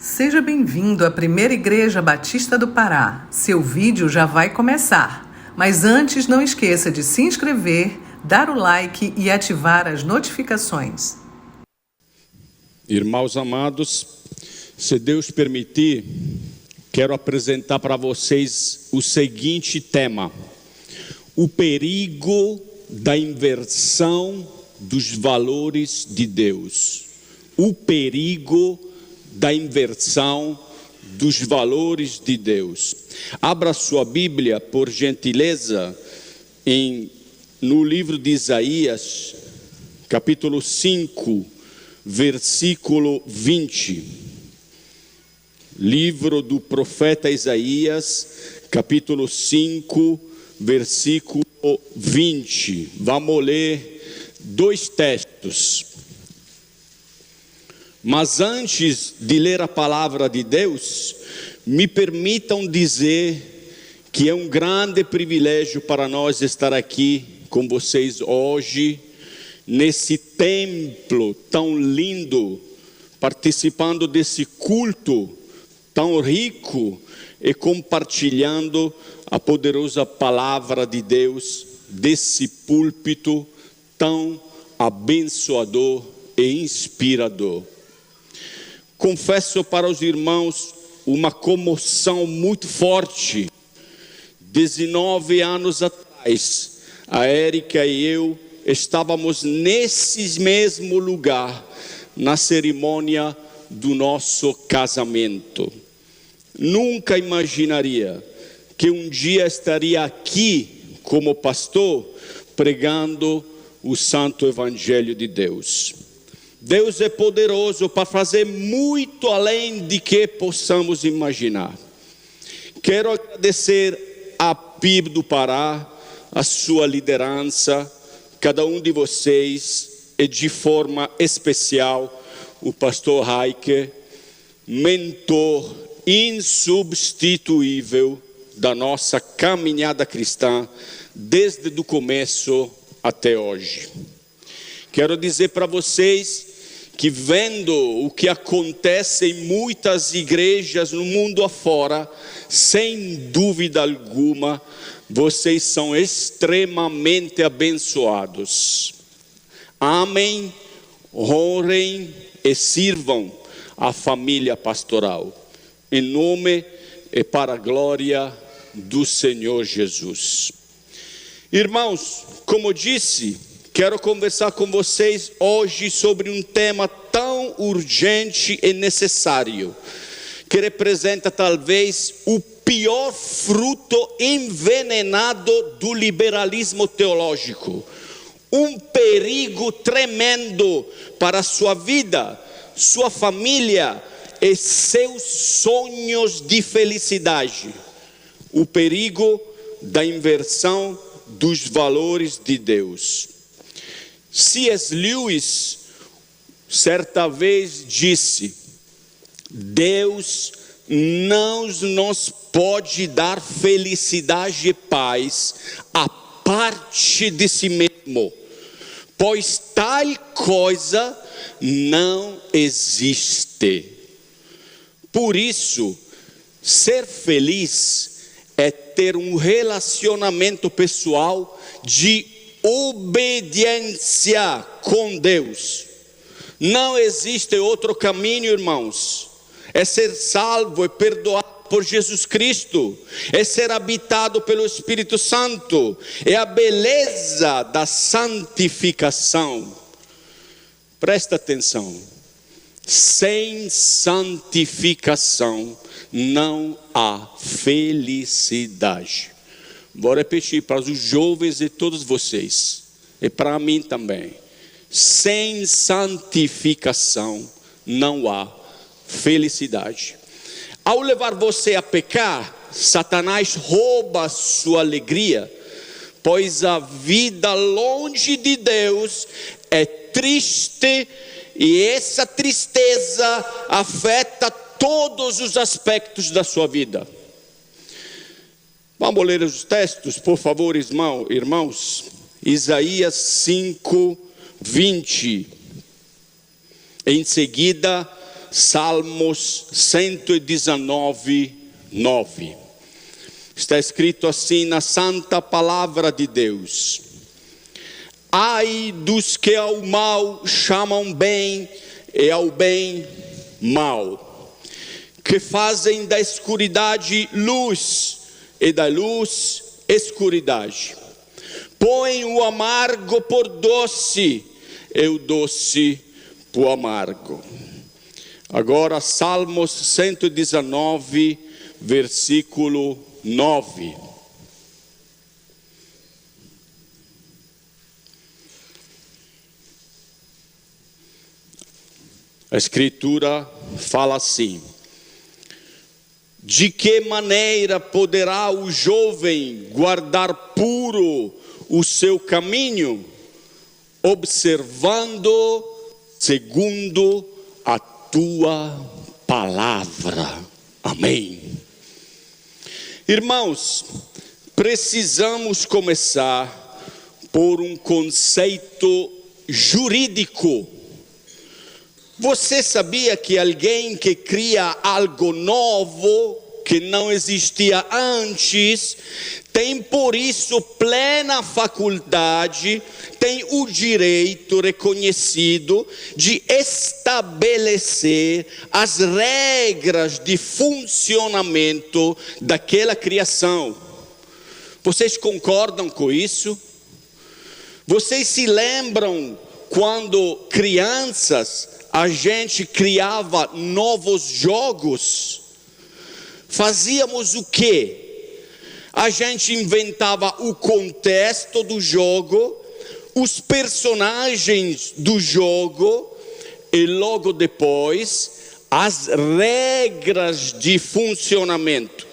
Seja bem-vindo à Primeira Igreja Batista do Pará. Seu vídeo já vai começar. Mas antes, não esqueça de se inscrever, dar o like e ativar as notificações. Irmãos amados, se Deus permitir, quero apresentar para vocês o seguinte tema: o perigo da inversão dos valores de Deus. O perigo da inversão dos valores de Deus. Abra sua Bíblia, por gentileza, no livro de Isaías, capítulo 5, versículo 20. Livro do profeta Isaías, capítulo 5, versículo 20. Vamos ler dois textos. Mas antes de ler a palavra de Deus, me permitam dizer que é um grande privilégio para nós estar aqui com vocês hoje, nesse templo tão lindo, participando desse culto tão rico e compartilhando a poderosa palavra de Deus desse púlpito tão abençoador e inspirador. Confesso para os irmãos uma comoção muito forte. 19 anos atrás, a Érica e eu estávamos nesse mesmo lugar, na cerimônia do nosso casamento. Nunca imaginaria que um dia estaria aqui como pastor, pregando o santo evangelho de Deus. Deus é poderoso para fazer muito além de que possamos imaginar. Quero agradecer à PIB do Pará, a sua liderança, cada um de vocês, e de forma especial o pastor Raike, mentor insubstituível da nossa caminhada cristã, desde o começo até hoje. Quero dizer para vocês que, vendo o que acontece em muitas igrejas no mundo afora, sem dúvida alguma, vocês são extremamente abençoados. Amem, honrem e sirvam a família pastoral, em nome e para a glória do Senhor Jesus. Irmãos, como disse, quero conversar com vocês hoje sobre um tema tão urgente e necessário, que representa talvez o pior fruto envenenado do liberalismo teológico. Um perigo tremendo para a sua vida, sua família e seus sonhos de felicidade. O perigo da inversão dos valores de Deus. C.S. Lewis certa vez disse: Deus não nos pode dar felicidade e paz a parte de si mesmo, pois tal coisa não existe. Por isso, ser feliz é ter um relacionamento pessoal de obediência com Deus. Não existe outro caminho, irmãos. É ser salvo e perdoado por Jesus Cristo, é ser habitado pelo Espírito Santo, é a beleza da santificação. Presta atenção: sem santificação não há felicidade. Vou repetir para os jovens e todos vocês, e para mim também: sem santificação não há felicidade. Ao levar você a pecar, Satanás rouba sua alegria, pois a vida longe de Deus é triste, e essa tristeza afeta todos os aspectos da sua vida. Vamos ler os textos, por favor, irmãos. Isaías 5, 20. Em seguida, Salmos 119, 9. Está escrito assim na santa palavra de Deus: ai dos que ao mal chamam bem e ao bem mal, que fazem da escuridade luz e da luz escuridade, põem o amargo por doce e o doce por amargo. Agora Salmos 119, versículo 9. A Escritura fala assim: de que maneira poderá o jovem guardar puro o seu caminho, observando segundo a tua palavra. Amém. Irmãos, precisamos começar por um conceito jurídico. Você sabia que alguém que cria algo novo, que não existia antes, tem por isso plena faculdade, tem o direito reconhecido de estabelecer as regras de funcionamento daquela criação? Vocês concordam com isso? Vocês se lembram quando crianças a gente criava novos jogos? Fazíamos o quê? A gente inventava o contexto do jogo, os personagens do jogo e logo depois as regras de funcionamento.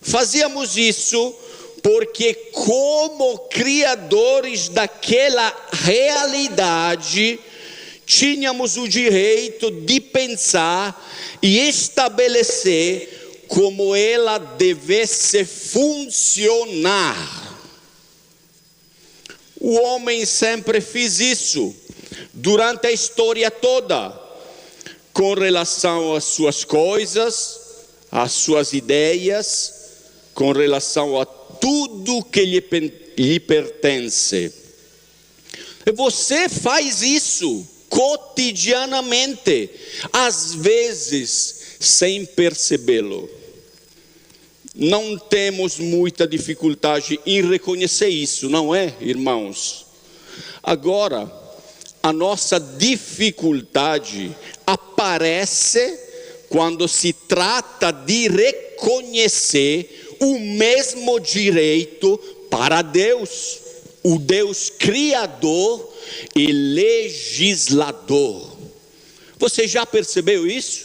Fazíamos isso porque, como criadores daquela realidade, tínhamos o direito de pensar e estabelecer como ela devesse funcionar. O homem sempre fez isso durante a história toda, com relação às suas coisas, às suas ideias, com relação a tudo que lhe pertence. E você faz isso cotidianamente, às vezes sem percebê-lo. Não temos muita dificuldade em reconhecer isso, não é, irmãos? Agora, a nossa dificuldade aparece quando se trata de reconhecer o mesmo direito para Deus, o Deus criador e legislador. Você já percebeu isso?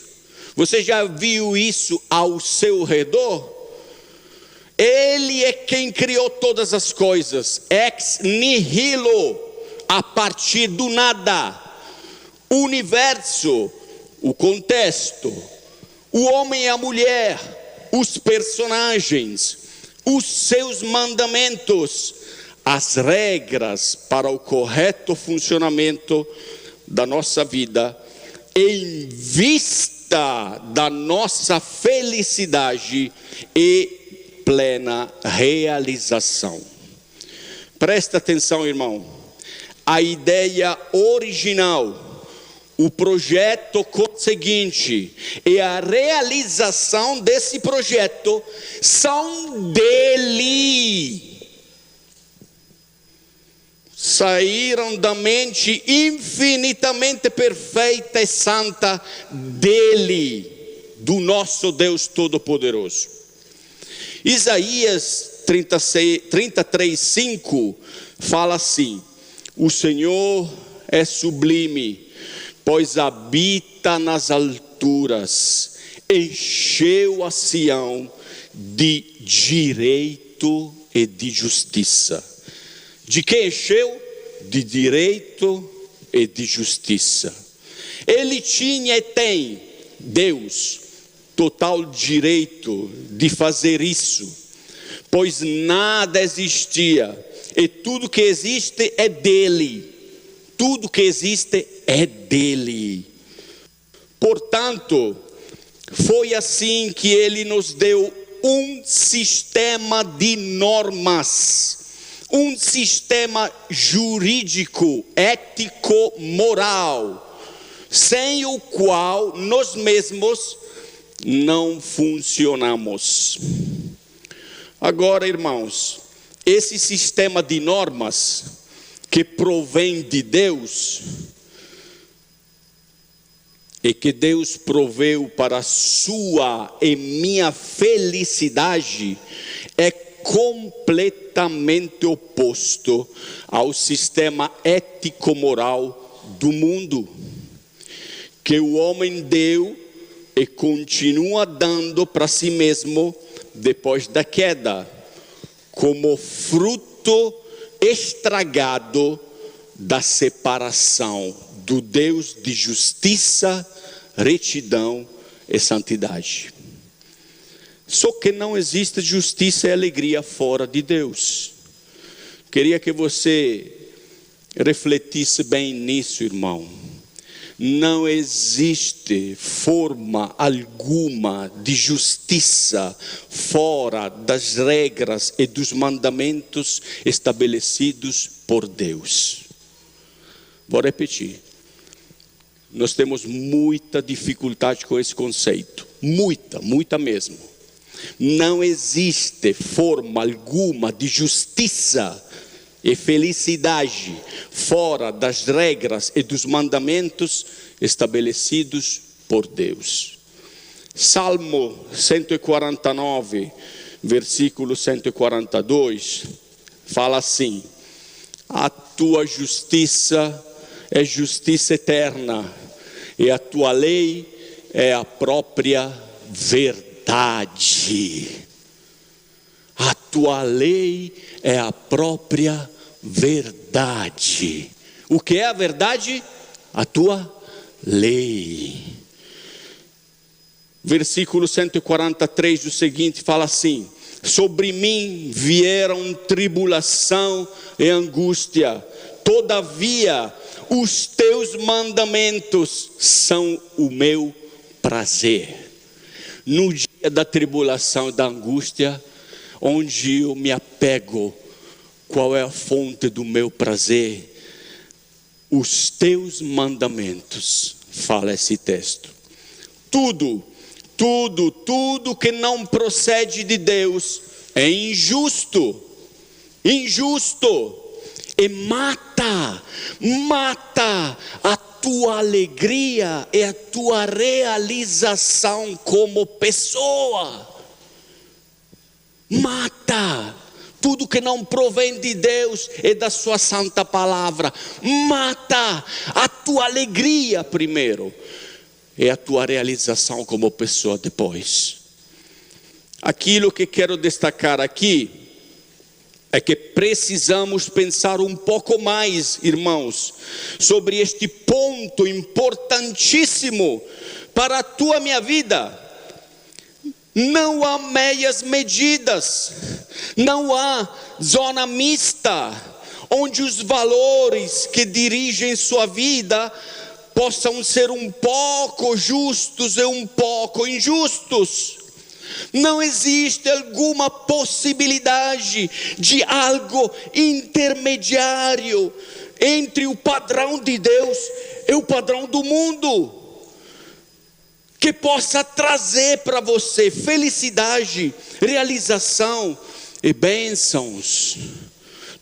Você já viu isso ao seu redor? Ele é quem criou todas as coisas, ex nihilo, a partir do nada. O universo, o contexto, o homem e a mulher, os personagens, os seus mandamentos, as regras para o correto funcionamento da nossa vida, em vista da nossa felicidade e plena realização. Presta atenção, irmão. A ideia original, o projeto conseguinte e a realização desse projeto são dele. Saíram da mente infinitamente perfeita e santa dele, do nosso Deus Todo-Poderoso. Isaías 33:5 fala assim: o Senhor é sublime, pois habita nas alturas, encheu a Sião de direito e de justiça. De que encheu? De direito e de justiça. Ele tinha e tem, Deus, total direito de fazer isso, pois nada existia e tudo que existe é dele. Tudo que existe é dele. Portanto, foi assim que ele nos deu um sistema de normas, um sistema jurídico, ético, moral, sem o qual nós mesmos não funcionamos. Agora, irmãos, esse sistema de normas que provém de Deus e que Deus proveu para a sua e minha felicidade é completamente oposto ao sistema ético-moral do mundo, que o homem deu e continua dando para si mesmo depois da queda, como fruto estragado da separação do Deus de justiça, retidão e santidade. Só que não existe justiça e alegria fora de Deus. Queria que você refletisse bem nisso, irmão. Não existe forma alguma de justiça fora das regras e dos mandamentos estabelecidos por Deus. Vou repetir. Nós temos muita dificuldade com esse conceito. Muita mesmo. Não existe forma alguma de justiça e felicidade fora das regras e dos mandamentos estabelecidos por Deus. Salmo 149, versículo 142, fala assim: a tua justiça é justiça eterna, e a tua lei é a própria verdade. A tua lei é a própria verdade. O que é a verdade? A tua lei. Versículo 143 do seguinte fala assim: sobre mim vieram tribulação e angústia, todavia os teus mandamentos são o meu prazer. No dia da tribulação e da angústia, onde eu me apego, qual é a fonte do meu prazer? Os teus mandamentos, fala esse texto. Tudo que não procede de Deus é injusto, e mata a tua alegria e a tua realização como pessoa. Mata tudo que não provém de Deus e da sua santa palavra. Mata a tua alegria primeiro e a tua realização como pessoa depois. Aquilo que quero destacar aqui é que precisamos pensar um pouco mais, irmãos, sobre este ponto importantíssimo para a tua e minha vida. Não há meias medidas, não há zona mista, onde os valores que dirigem sua vida possam ser um pouco justos e um pouco injustos. Não existe alguma possibilidade de algo intermediário entre o padrão de Deus e o padrão do mundo, que possa trazer para você felicidade, realização e bênçãos.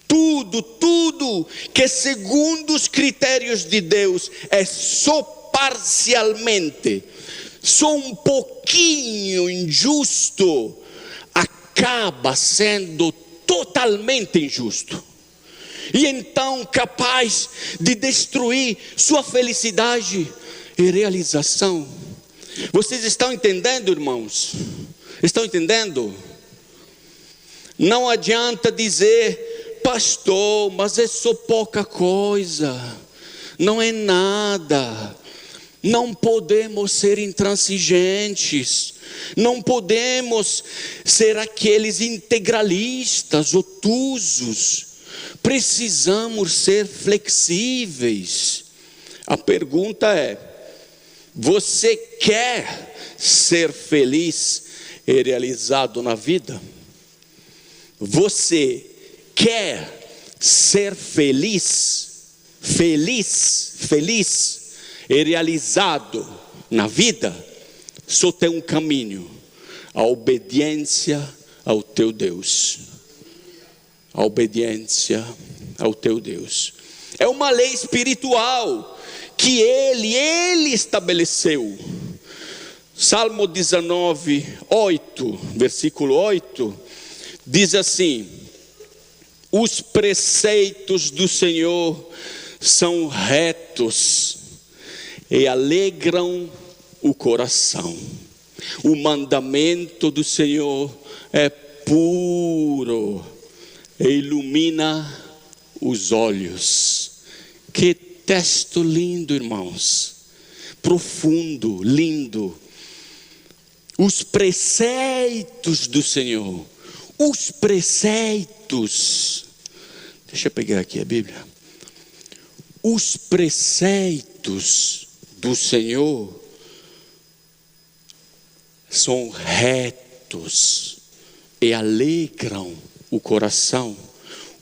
Tudo que segundo os critérios de Deus é só parcialmente, só um pouquinho injusto, acaba sendo totalmente injusto. E então capaz de destruir sua felicidade e realização. Vocês estão entendendo, irmãos? Estão entendendo? Não adianta dizer: pastor, mas é só pouca coisa, não é nada. Não podemos ser intransigentes, não podemos ser aqueles integralistas, obtusos. Precisamos ser flexíveis. A pergunta é: Você quer ser feliz e realizado na vida? Você quer ser feliz e realizado na vida? Só tem um caminho: a obediência ao teu Deus. A obediência ao teu Deus. É uma lei espiritual que Ele estabeleceu. Salmo 19, 8, versículo 8, diz assim: os preceitos do Senhor são retos e alegram o coração. O mandamento do Senhor é puro e ilumina os olhos. Que texto lindo, irmãos. Profundo, lindo. Os preceitos do Senhor. Os preceitos. Deixa eu pegar aqui a Bíblia. Os preceitos do Senhor são retos e alegram o coração.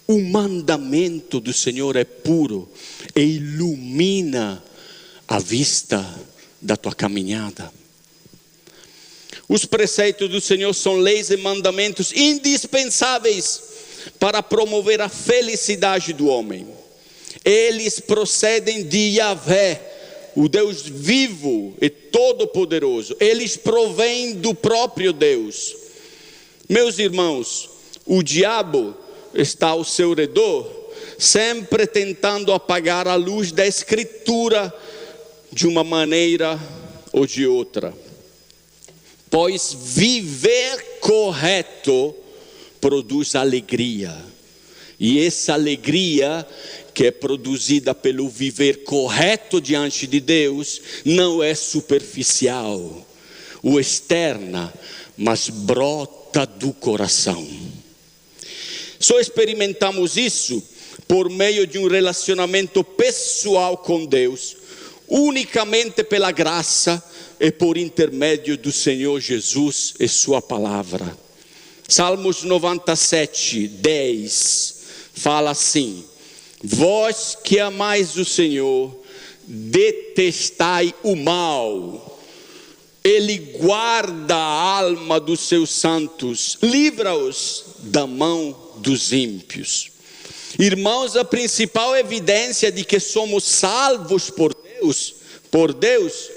O mandamento do Senhor é puro e ilumina a vista da tua caminhada. Os preceitos do Senhor são leis e mandamentos indispensáveis para promover a felicidade do homem. Eles procedem de Yahvé, o Deus vivo e todo-poderoso. Eles provêm do próprio Deus. Meus irmãos, o diabo está ao seu redor, sempre tentando apagar a luz da Escritura de uma maneira ou de outra. Pois viver correto produz alegria. E essa alegria que é produzida pelo viver correto diante de Deus não é superficial ou externa, mas brota do coração. Só experimentamos isso por meio de um relacionamento pessoal com Deus, unicamente pela graça e por intermédio do Senhor Jesus e sua palavra. Salmos 97, 10 fala assim: vós que amais o Senhor, detestai o mal. Ele guarda a alma dos seus santos, livra-os da mão dos ímpios. Irmãos, a principal evidência de que somos salvos por Deus,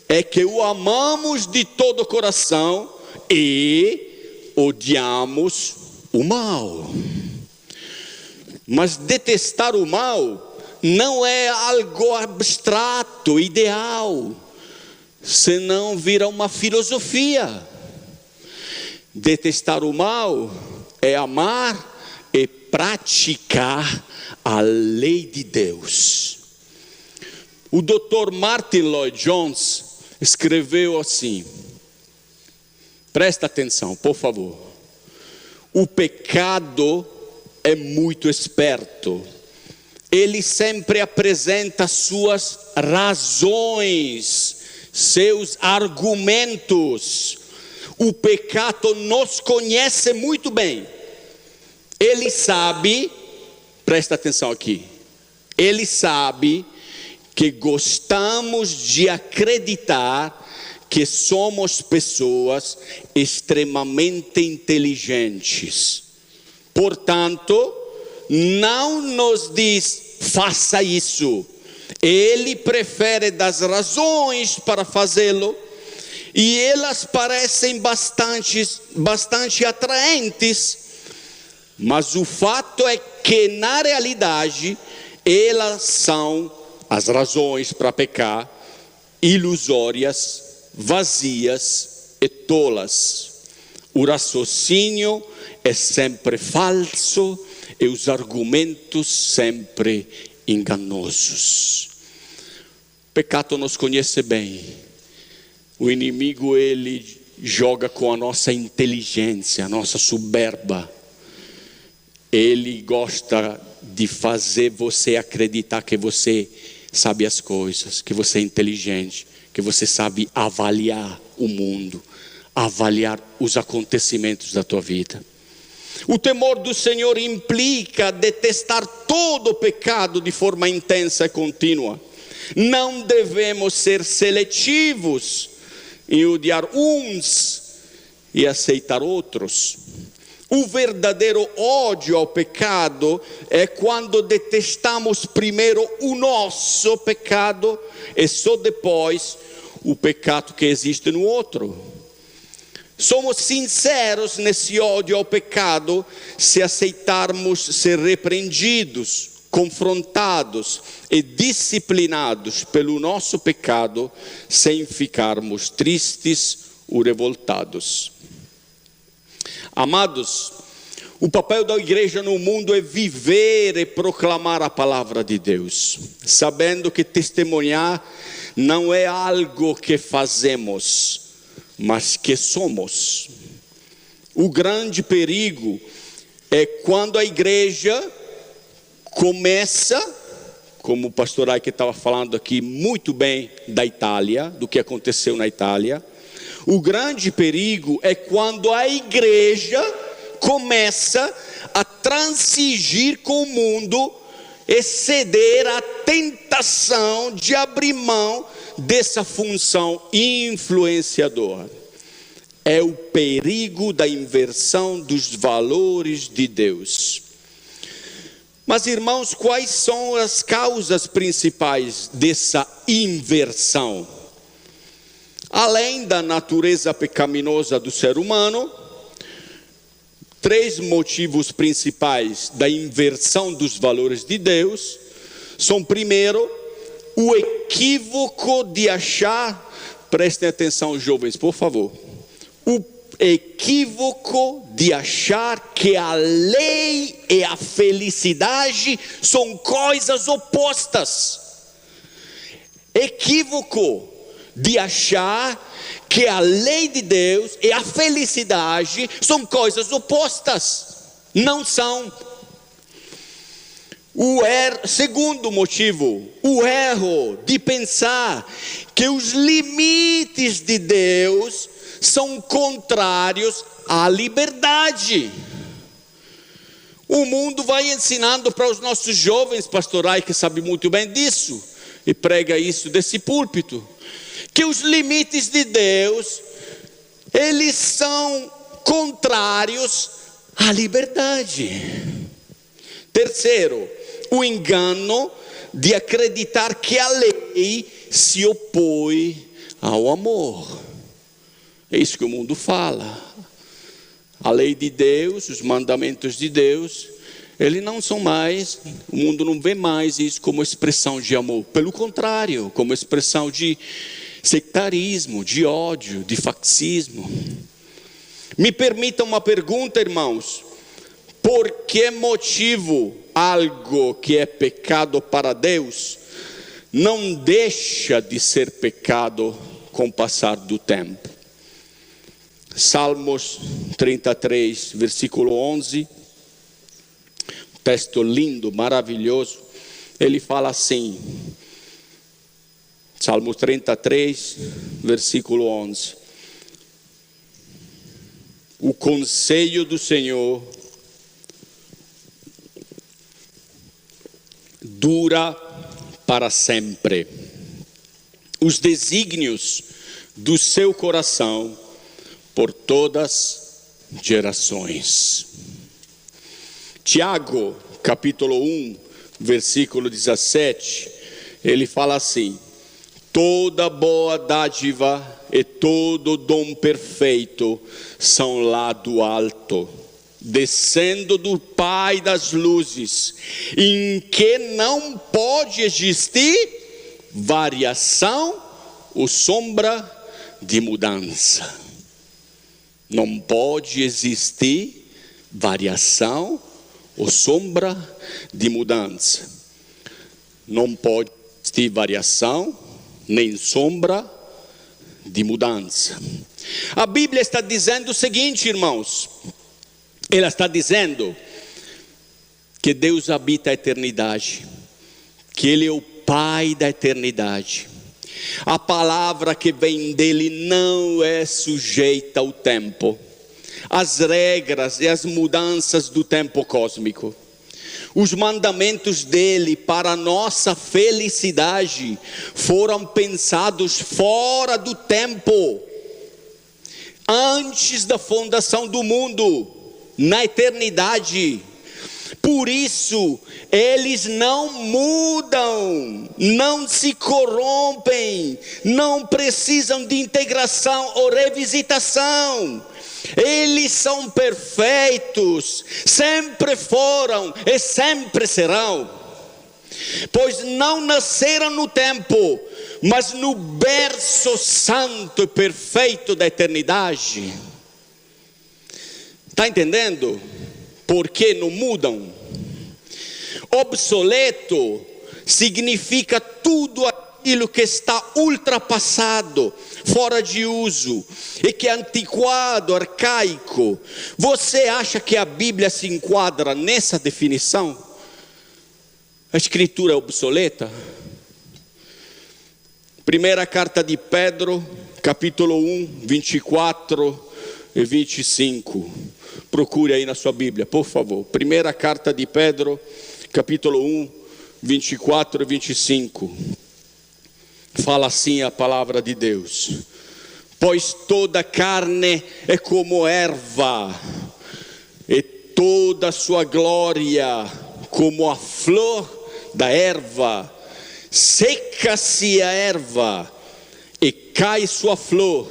é que o amamos de todo o coração e odiamos o mal. Mas detestar o mal não é algo abstrato, ideal, senão vira uma filosofia. Detestar o mal é amar e praticar a lei de Deus. O Dr. Martin Lloyd Jones escreveu assim, presta atenção, por favor. O pecado é muito esperto. Ele sempre apresenta suas razões, seus argumentos. O pecado nos conhece muito bem. Ele sabe, presta atenção aqui, ele sabe que gostamos de acreditar que somos pessoas extremamente inteligentes. Portanto, não nos diz, faça isso. Ele prefere dar razões para fazê-lo, e elas parecem bastante atraentes, mas o fato é que na realidade elas são as razões para pecar, ilusórias, vazias e tolas. O raciocínio é sempre falso e os argumentos sempre enganosos. O pecado nos conhece bem. O inimigo, ele joga com a nossa inteligência, a nossa soberba. Ele gosta de fazer você acreditar que você sabe as coisas, que você é inteligente, que você sabe avaliar o mundo, avaliar os acontecimentos da tua vida. O temor do Senhor implica detestar todo o pecado de forma intensa e contínua. Não devemos ser seletivos em odiar uns e aceitar outros. O verdadeiro ódio ao pecado é quando detestamos primeiro o nosso pecado e só depois o pecado que existe no outro. Somos sinceros nesse ódio ao pecado se aceitarmos ser repreendidos, confrontados e disciplinados pelo nosso pecado sem ficarmos tristes ou revoltados. Amados, o papel da igreja no mundo é viver e proclamar a palavra de Deus, sabendo que testemunhar não é algo que fazemos, mas que somos. O grande perigo é quando a igreja começa, como o pastor Ike estava falando aqui muito bem da Itália, do que aconteceu na Itália. O grande perigo é quando a igreja começa a transigir com o mundo e ceder à tentação de abrir mão dessa função influenciadora. É o perigo da inversão dos valores de Deus. Mas, irmãos, quais são as causas principais dessa inversão? Além da natureza pecaminosa do ser humano, 3 motivos principais da inversão dos valores de Deus são, primeiro, o equívoco de achar, prestem atenção jovens, por favor, o equívoco de achar que a lei e a felicidade são coisas opostas. Equívoco de achar que a lei de Deus e a felicidade são coisas opostas. Não são. Segundo motivo, o erro de pensar que os limites de Deus são contrários à liberdade. O mundo vai ensinando para os nossos jovens, pastor Ike sabe muito bem disso, e prega isso desse púlpito, que os limites de Deus, eles são contrários à liberdade. Terceiro, o engano de acreditar que a lei se opõe ao amor. É isso que o mundo fala. A lei de Deus, os mandamentos de Deus, eles não são mais, o mundo não vê mais isso como expressão de amor. Pelo contrário, como expressão de sectarismo, de ódio, de faxismo. Me permitam uma pergunta, irmãos. Por que motivo algo que é pecado para Deus não deixa de ser pecado com o passar do tempo? Salmos 33, versículo 11, um texto lindo, maravilhoso. Ele fala assim, Salmos 33, versículo 11: o conselho do Senhor dura para sempre, os desígnios do seu coração por todas gerações. Tiago, capítulo 1, versículo 17, ele fala assim: toda boa dádiva e todo dom perfeito são lá do alto, descendo do Pai das luzes, em que não pode existir variação ou sombra de mudança. Não pode existir variação ou sombra de mudança. Não pode existir variação nem sombra de mudança. A Bíblia está dizendo o seguinte, irmãos. Ela está dizendo que Deus habita a eternidade, que Ele é o Pai da eternidade, A palavra que vem dele não é sujeita ao tempo, às regras e às mudanças do tempo cósmico. Os mandamentos dele para a nossa felicidade foram pensados fora do tempo, antes da fundação do mundo, na eternidade. Por isso, eles não mudam, não se corrompem, não precisam de integração ou revisitação. Eles são perfeitos, sempre foram e sempre serão, pois não nasceram no tempo, mas no berço santo e perfeito da eternidade. Está entendendo? Por que não mudam? Obsoleto significa tudo aquilo que está ultrapassado, fora de uso, e que é antiquado, arcaico. Você acha que a Bíblia se enquadra nessa definição? A escritura é obsoleta? Primeira carta de Pedro, capítulo 1, 24 e 25. Procure aí na sua Bíblia, por favor. Primeira carta de Pedro, capítulo 1, 24 e 25. Fala assim a palavra de Deus: pois toda carne é como erva, e toda a sua glória como a flor da erva. Seca-se a erva e cai sua flor.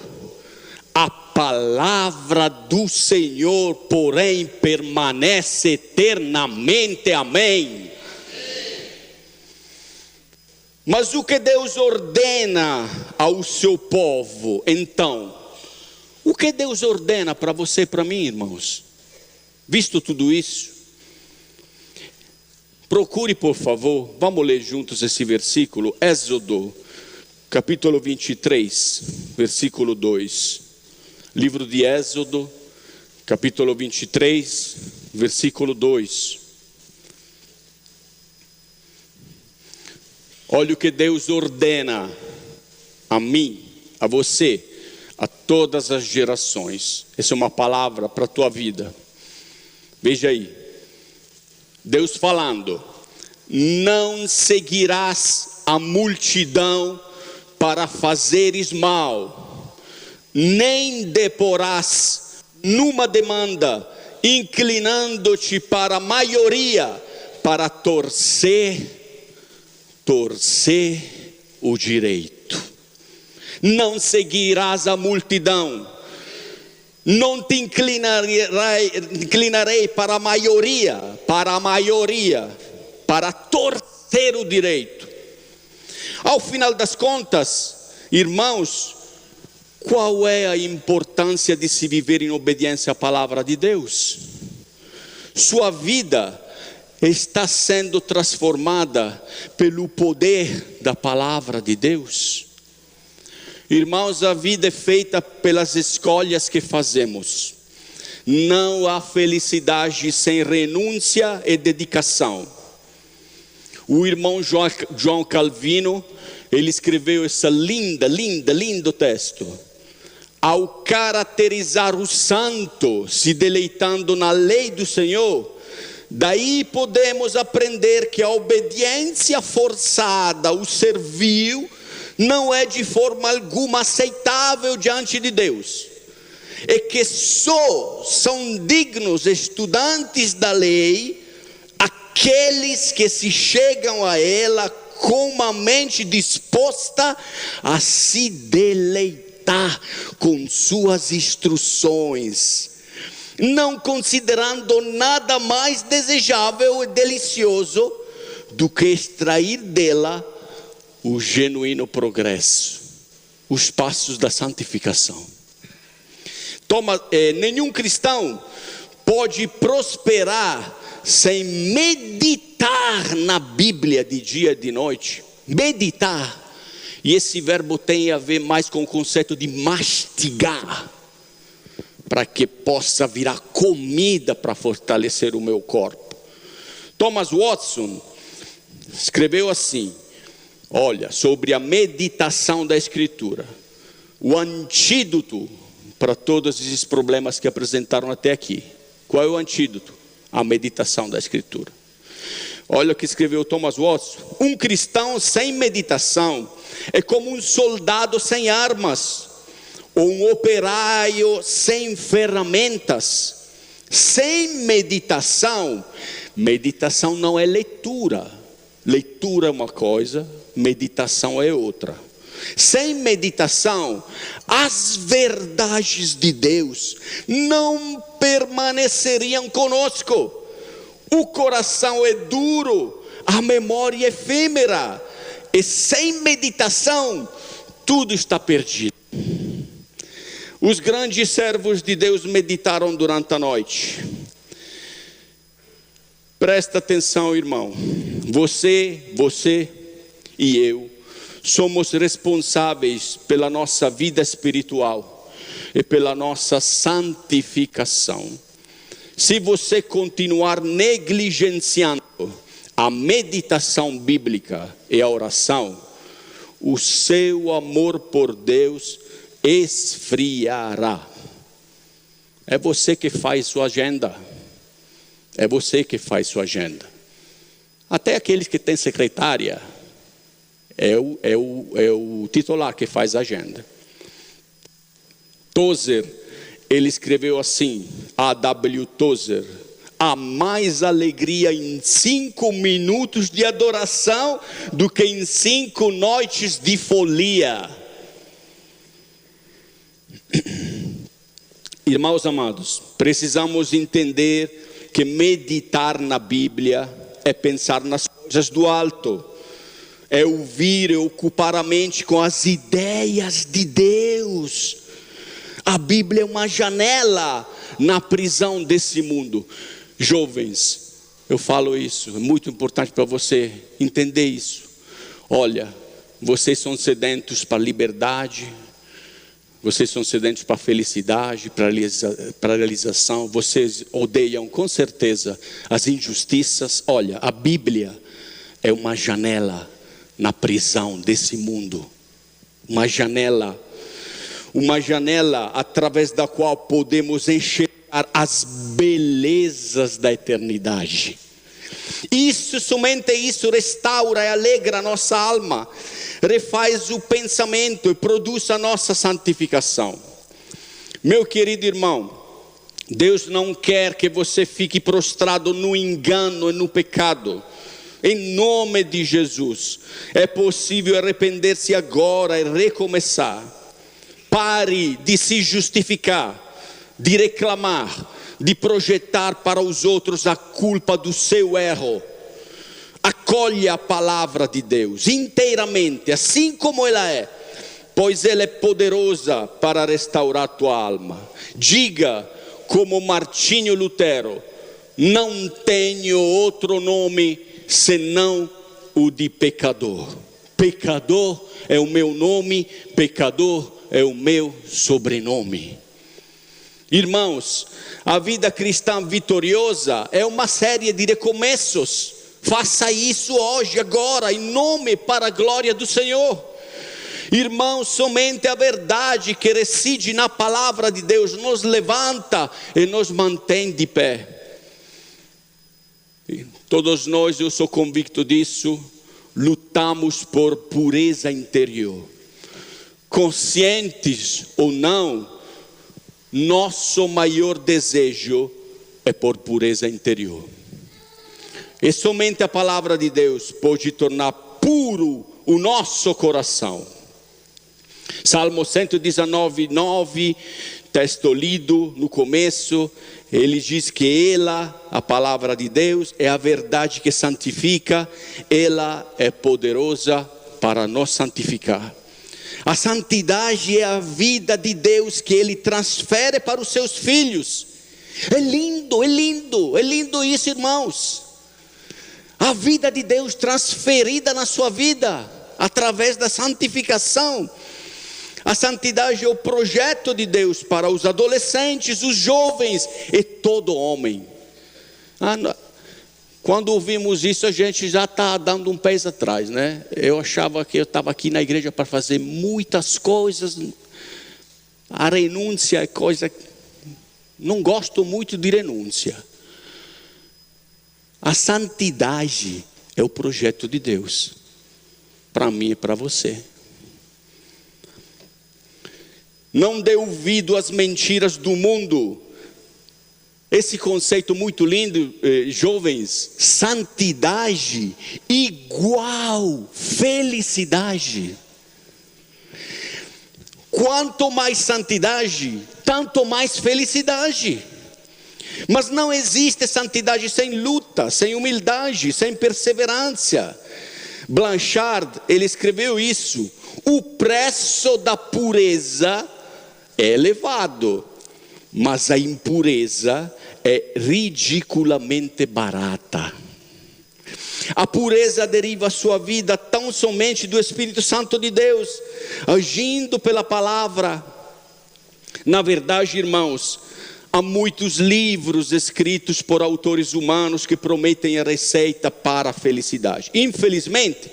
A palavra do Senhor, porém, permanece eternamente. Amém. Mas o que Deus ordena ao seu povo, então? O que Deus ordena para você e para mim, irmãos? Visto tudo isso, procure, por favor, vamos ler juntos esse versículo, Êxodo, capítulo 23, versículo 2. Livro de Êxodo, capítulo 23, versículo 2. Olha o que Deus ordena a mim, a você, a todas as gerações. Essa é uma palavra para a tua vida. Veja aí, Deus falando: não seguirás a multidão para fazeres mal, nem deporás numa demanda, inclinando-te para a maioria, para torcer o direito. Não seguirás a multidão, não te inclinarei para a maioria, para torcer o direito. Ao final das contas, irmãos, qual é a importância de se viver em obediência à palavra de Deus? Sua vida está sendo transformada pelo poder da palavra de Deus. Irmãos, a vida é feita pelas escolhas que fazemos. Não há felicidade sem renúncia e dedicação. O irmão João Calvino, ele escreveu esse lindo texto. Ao caracterizar o santo, se deleitando na lei do Senhor, daí podemos aprender que a obediência forçada, o servil, não é de forma alguma aceitável diante de Deus. E que só são dignos estudantes da lei aqueles que se chegam a ela com uma mente disposta a se deleitar com suas instruções, não considerando nada mais desejável e delicioso do que extrair dela o genuíno progresso, os passos da santificação. Nenhum cristão pode prosperar sem meditar na Bíblia de dia e de noite. Meditar, e esse verbo tem a ver mais com o conceito de mastigar, para que possa virar comida para fortalecer o meu corpo. Thomas Watson escreveu assim: Olha, sobre a meditação da Escritura. O antídoto para todos esses problemas que apresentaram até aqui. Qual é o antídoto? A meditação da Escritura. Olha o que escreveu Thomas Watson. Um cristão sem meditação é como um soldado sem armas, ou um operário sem ferramentas. Sem meditação, meditação não é leitura. Leitura é uma coisa, meditação é outra. Sem meditação, as verdades de Deus não permaneceriam conosco. O coração é duro, a memória é efêmera. E sem meditação, tudo está perdido. Os grandes servos de Deus meditaram durante a noite. Presta atenção, irmão. Você e eu somos responsáveis pela nossa vida espiritual e pela nossa santificação. Se você continuar negligenciando a meditação bíblica e a oração, o seu amor por Deus esfriará. É você que faz sua agenda. É você que faz sua agenda. Até aqueles que têm secretária, é o titular que faz a agenda. Tozer, ele escreveu assim, A.W. Tozer: há mais alegria em 5 minutos de adoração do que em 5 noites de folia. Irmãos amados, precisamos entender que meditar na Bíblia é pensar nas coisas do alto, é ouvir e ocupar a mente com as ideias de Deus. A Bíblia é uma janela na prisão desse mundo. Jovens, eu falo isso, é muito importante para você entender isso. Olha, vocês são sedentos para a liberdade, vocês são sedentos para a felicidade, para a realização. Vocês odeiam com certeza as injustiças. Olha, a Bíblia é uma janela na prisão desse mundo. Uma janela através da qual podemos enxergar as belezas da eternidade. Somente isso restaura e alegra a nossa alma, refaz o pensamento e produz a nossa santificação. Meu querido irmão, Deus não quer que você fique prostrado no engano e no pecado. Em nome de Jesus, é possível arrepender-se agora e recomeçar. Pare de se justificar, de reclamar, de projetar para os outros a culpa do seu erro. Acolha a palavra de Deus inteiramente, assim como ela é, pois ela é poderosa para restaurar tua alma. Diga como Martinho Lutero: não tenho outro nome senão o de pecador. Pecador é o meu nome, pecador é o meu sobrenome. Irmãos, a vida cristã vitoriosa é uma série de recomeços. Faça isso hoje, agora, em nome para a glória do Senhor. Irmãos, somente a verdade que reside na palavra de Deus nos levanta e nos mantém de pé. E todos nós, eu sou convicto disso, lutamos por pureza interior. Conscientes ou não, nosso maior desejo é por pureza interior. E somente a palavra de Deus pode tornar puro o nosso coração. Salmo 119, 9, texto lido no começo, ele diz que ela, a palavra de Deus, é a verdade que santifica, ela é poderosa para nos santificar. A santidade é a vida de Deus que Ele transfere para os seus filhos. É lindo isso, irmãos. A vida de Deus transferida na sua vida, através da santificação. A santidade é o projeto de Deus para os adolescentes, os jovens e todo homem. Quando ouvimos isso, a gente já está dando um pé atrás, né? Eu achava que eu estava aqui na igreja para fazer muitas coisas. A renúncia é coisa... Não gosto muito de renúncia. A santidade é o projeto de Deus. Para mim e para você. Não dê ouvido às mentiras do mundo. Esse conceito muito lindo, jovens. Santidade igual felicidade. Quanto mais santidade, tanto mais felicidade. Mas não existe santidade sem luta, sem humildade, sem perseverança. Blanchard, ele escreveu isso. O preço da pureza é elevado, mas a impureza é ridiculamente barata. A pureza deriva a sua vida tão somente do Espírito Santo de Deus, agindo pela palavra. Na verdade, irmãos, há muitos livros escritos por autores humanos que prometem a receita para a felicidade. Infelizmente,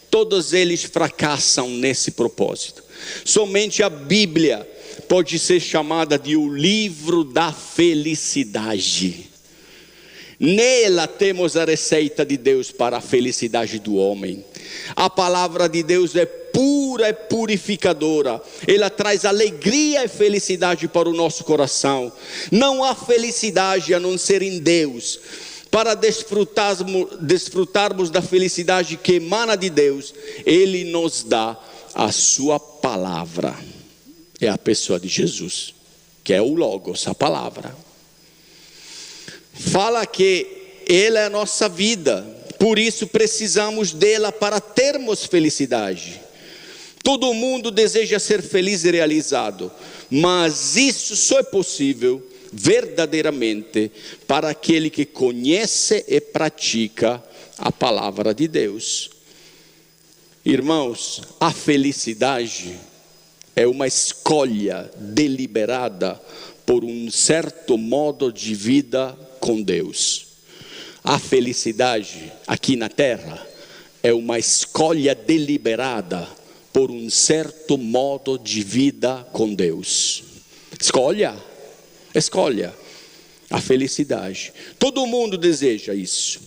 todos eles fracassam nesse propósito. Somente a Bíblia pode ser chamada de o livro da felicidade. Nela temos a receita de Deus para a felicidade do homem. A palavra de Deus é pura e purificadora. Ela traz alegria e felicidade para o nosso coração. Não há felicidade a não ser em Deus. Para desfrutarmos da felicidade que emana de Deus, Ele nos dá a sua palavra. É a pessoa de Jesus, que é o Logos, a palavra. Fala que Ele é a nossa vida, por isso precisamos dela para termos felicidade. Todo mundo deseja ser feliz e realizado, mas isso só é possível verdadeiramente para aquele que conhece e pratica a palavra de Deus. Irmãos, a felicidade é uma escolha deliberada por um certo modo de vida com Deus. A felicidade aqui na terra é uma escolha deliberada por um certo modo de vida com Deus. Escolha a felicidade. Todo mundo deseja isso.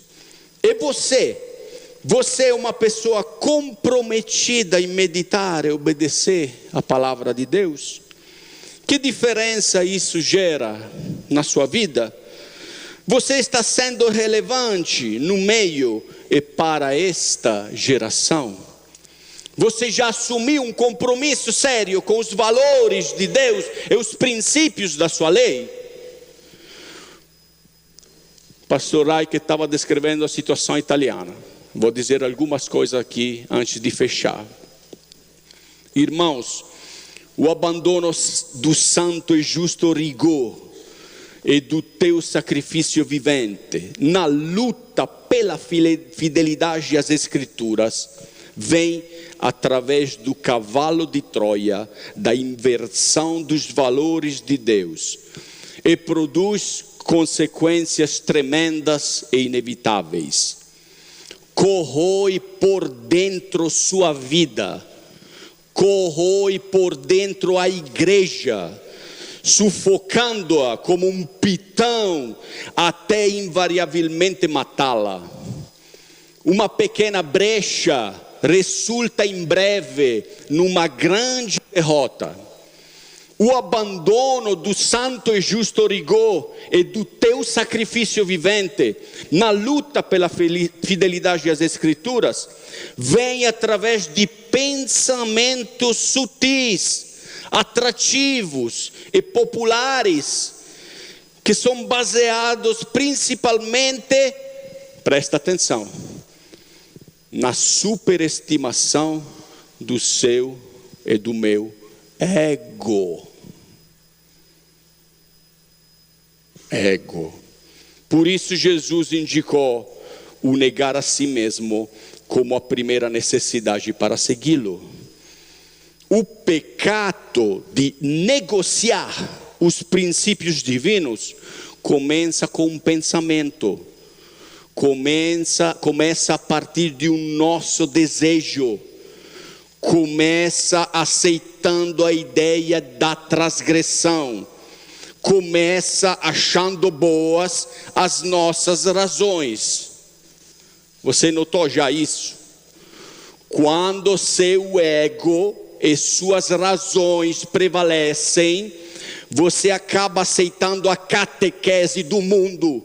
E você é uma pessoa comprometida em meditar e obedecer a palavra de Deus? Que diferença isso gera na sua vida? Você está sendo relevante no meio e para esta geração? Você já assumiu um compromisso sério com os valores de Deus e os princípios da sua lei? Pastor Raik estava descrevendo a situação italiana. Vou dizer algumas coisas aqui antes de fechar. Irmãos, o abandono do santo e justo rigor e do teu sacrifício vivente, na luta pela fidelidade às Escrituras, vem através do cavalo de Troia, da inversão dos valores de Deus, e produz consequências tremendas e inevitáveis. Corrói por dentro sua vida, corrói por dentro a igreja, sufocando-a como um pitão até invariavelmente matá-la. Uma pequena brecha resulta em breve numa grande derrota. O abandono do santo e justo rigor e do teu sacrifício vivente na luta pela fidelidade às Escrituras vem através de pensamentos sutis, atrativos e populares, que são baseados principalmente, presta atenção, na superestimação do seu e do meu ego. Por isso Jesus indicou o negar a si mesmo como a primeira necessidade para segui-lo. O pecado de negociar os princípios divinos começa com um pensamento, começa a partir de um nosso desejo. Começa aceitando a ideia da transgressão. Começa achando boas as nossas razões. Você notou já isso? Quando seu ego e suas razões prevalecem, você acaba aceitando a catequese do mundo.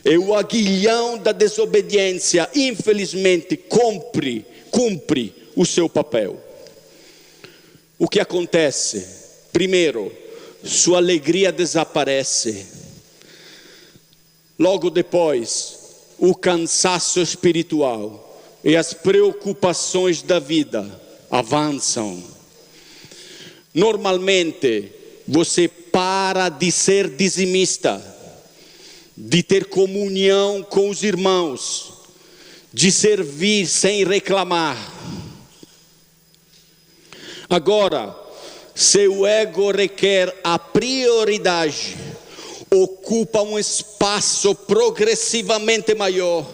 E o aguilhão da desobediência, infelizmente, cumpre o seu papel. O que acontece? Primeiro, sua alegria desaparece. Logo depois, o cansaço espiritual e as preocupações da vida avançam. Normalmente, você para de ser dizimista, de ter comunhão com os irmãos, de servir sem reclamar. Agora, seu ego requer a prioridade, ocupa um espaço progressivamente maior.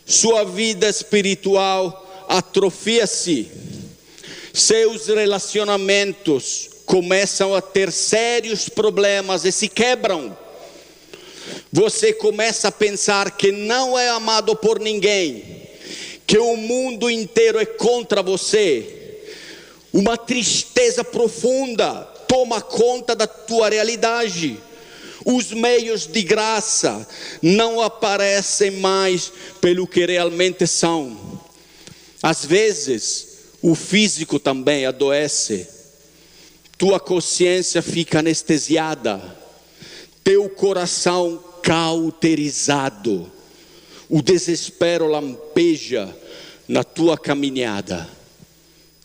Sua vida espiritual atrofia-se. Seus relacionamentos começam a ter sérios problemas e se quebram. Você começa a pensar que não é amado por ninguém, que o mundo inteiro é contra você. Uma tristeza profunda toma conta da tua realidade. Os meios de graça não aparecem mais pelo que realmente são. Às vezes, o físico também adoece. Tua consciência fica anestesiada. Teu coração cauterizado. O desespero lampeja na tua caminhada.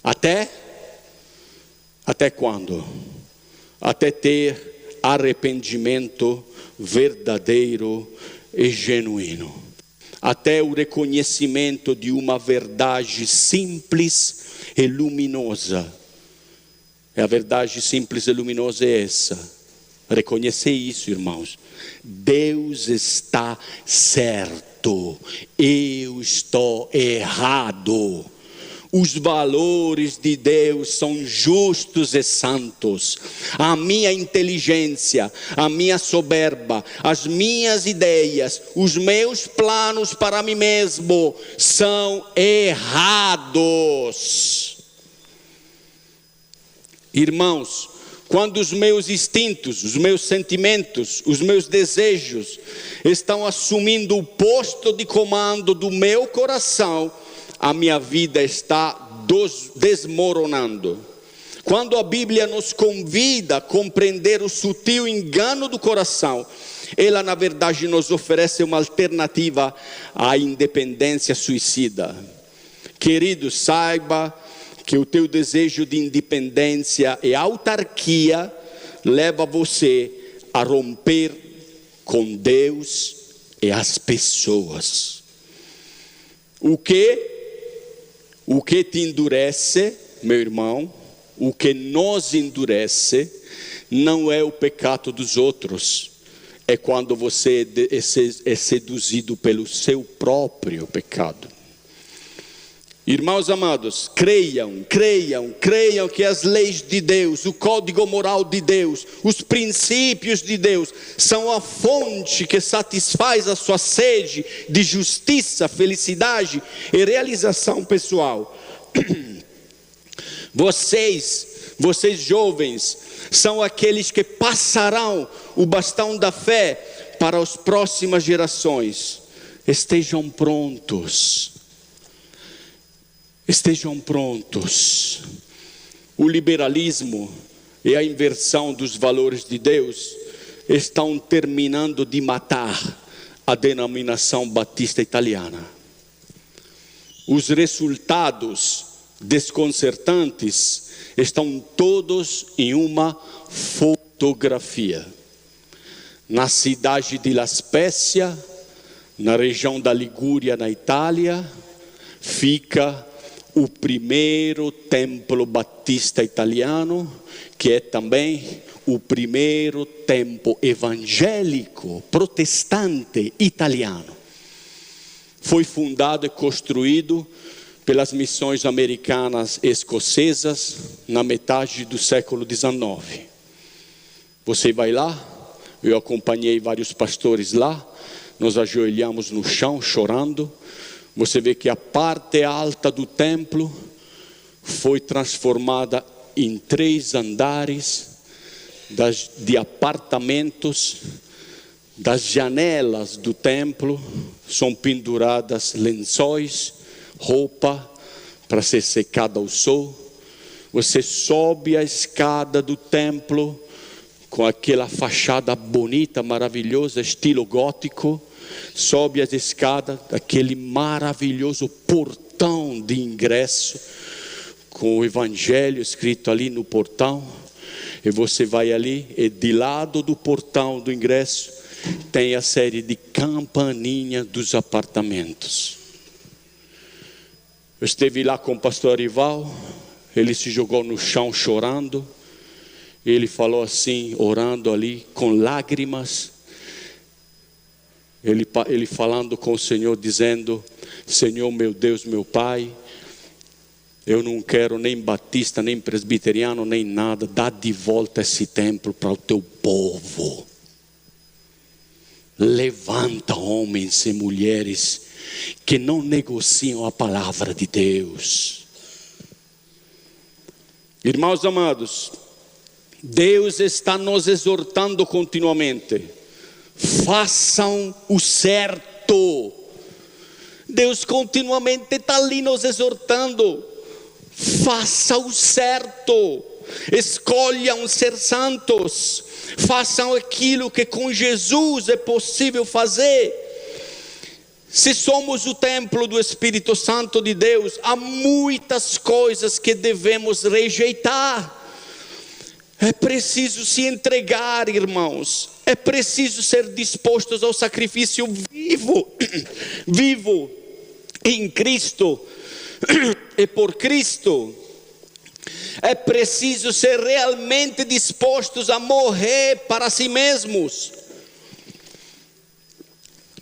Até quando? Até ter arrependimento verdadeiro e genuíno. Até o reconhecimento de uma verdade simples e luminosa. E a verdade simples e luminosa é essa. Reconhecer isso, irmãos. Deus está certo. Eu estou errado. Os valores de Deus são justos e santos. A minha inteligência, a minha soberba, as minhas ideias, os meus planos para mim mesmo são errados. Irmãos, quando os meus instintos, os meus sentimentos, os meus desejos estão assumindo o posto de comando do meu coração, a minha vida está desmoronando. Quando a Bíblia nos convida a compreender o sutil engano do coração, ela na verdade nos oferece uma alternativa à independência suicida. Querido, saiba que o teu desejo de independência e autarquia leva você a romper com Deus e as pessoas. O que te endurece, meu irmão, o que nos endurece, não é o pecado dos outros. É quando você é seduzido pelo seu próprio pecado. Irmãos amados, creiam que as leis de Deus, o código moral de Deus, os princípios de Deus, são a fonte que satisfaz a sua sede de justiça, felicidade e realização pessoal. Vocês jovens, são aqueles que passarão o bastão da fé para as próximas gerações. Estejam prontos. Estejam prontos. O liberalismo e a inversão dos valores de Deus estão terminando de matar a denominação batista italiana. Os resultados desconcertantes estão todos em uma fotografia. Na cidade de La Spezia, na região da Ligúria, na Itália, fica o primeiro templo batista italiano, que é também o primeiro templo evangélico protestante italiano. foi fundado e construído pelas missões americanas e escocesas na metade do século XIX. Você vai lá, eu acompanhei vários pastores lá, nós ajoelhamos no chão chorando. Você vê que a parte alta do templo foi transformada em 3 andares de apartamentos. Das janelas do templo são penduradas lençóis, roupa para ser secada ao sol. Você sobe a escada do templo com aquela fachada bonita, maravilhosa, estilo gótico. Sobe as escadas, aquele maravilhoso portão de ingresso, com o evangelho escrito ali no portão. E você vai ali, e de lado do portão do ingresso, tem a série de campainha dos apartamentos. Eu esteve lá com o pastor Arival, ele se jogou no chão chorando. Ele falou assim, orando ali, com lágrimas. Ele falando com o Senhor, dizendo: Senhor, meu Deus, meu Pai, eu não quero nem batista, nem presbiteriano, nem nada. Dá de volta esse templo para o teu povo. Levanta homens e mulheres que não negociam a palavra de Deus. Irmãos amados, Deus está nos exortando continuamente. Façam o certo. Deus continuamente está ali nos exortando. Faça o certo. Escolham ser santos. Façam aquilo que com Jesus é possível fazer. Se somos o templo do Espírito Santo de Deus, há muitas coisas que devemos rejeitar. É preciso se entregar, irmãos. É preciso ser dispostos ao sacrifício vivo em Cristo e por Cristo. É preciso ser realmente dispostos a morrer para si mesmos,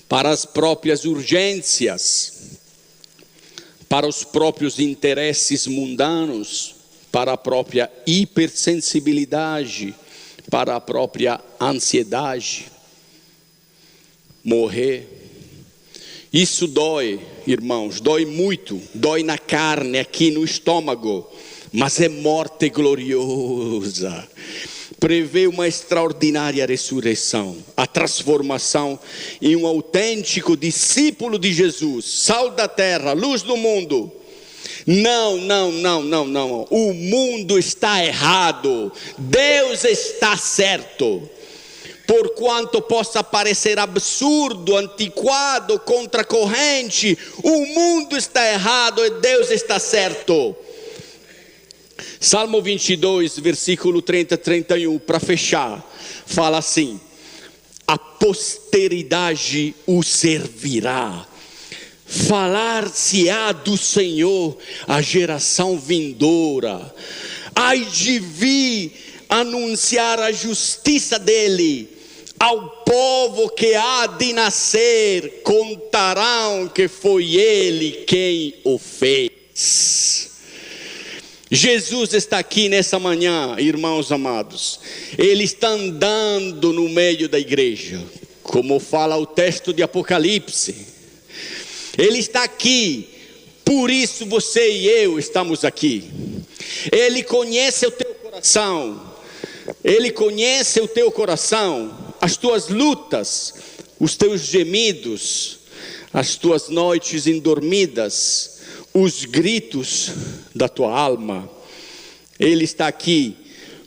para as próprias urgências, para os próprios interesses mundanos, para a própria hipersensibilidade, para a própria ansiedade. Morrer. Isso dói, irmãos, dói muito, dói na carne, aqui no estômago. Mas é morte gloriosa. Prevê uma extraordinária ressurreição, a transformação em um autêntico discípulo de Jesus, sal da terra, luz do mundo. Não. O mundo está errado. Deus está certo. Porquanto possa parecer absurdo, antiquado, contracorrente, o mundo está errado e Deus está certo. Salmo 22, versículo 30, 31, para fechar, fala assim: a posteridade o servirá, falar-se-á do Senhor a geração vindoura, ai de vir anunciar a justiça dele, ao povo que há de nascer, contarão que foi ele quem o fez. Jesus está aqui nessa manhã, irmãos amados. Ele está andando no meio da igreja, como fala o texto de Apocalipse. Ele está aqui, por isso você e eu estamos aqui. Ele conhece o teu coração. Ele conhece o teu coração, as tuas lutas, os teus gemidos, as tuas noites indormidas, os gritos da tua alma. Ele está aqui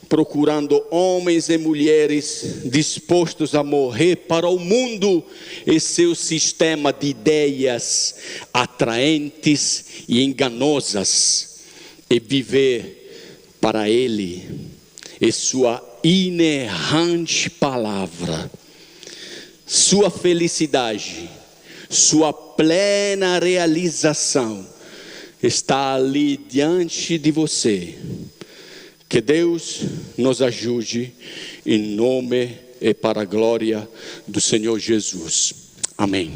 procurando homens e mulheres dispostos a morrer para o mundo e seu sistema de ideias atraentes e enganosas, e viver para Ele e sua inerrante palavra. Sua felicidade, sua plena realização está ali diante de você. Que Deus nos ajude, em nome e para a glória do Senhor Jesus. Amém.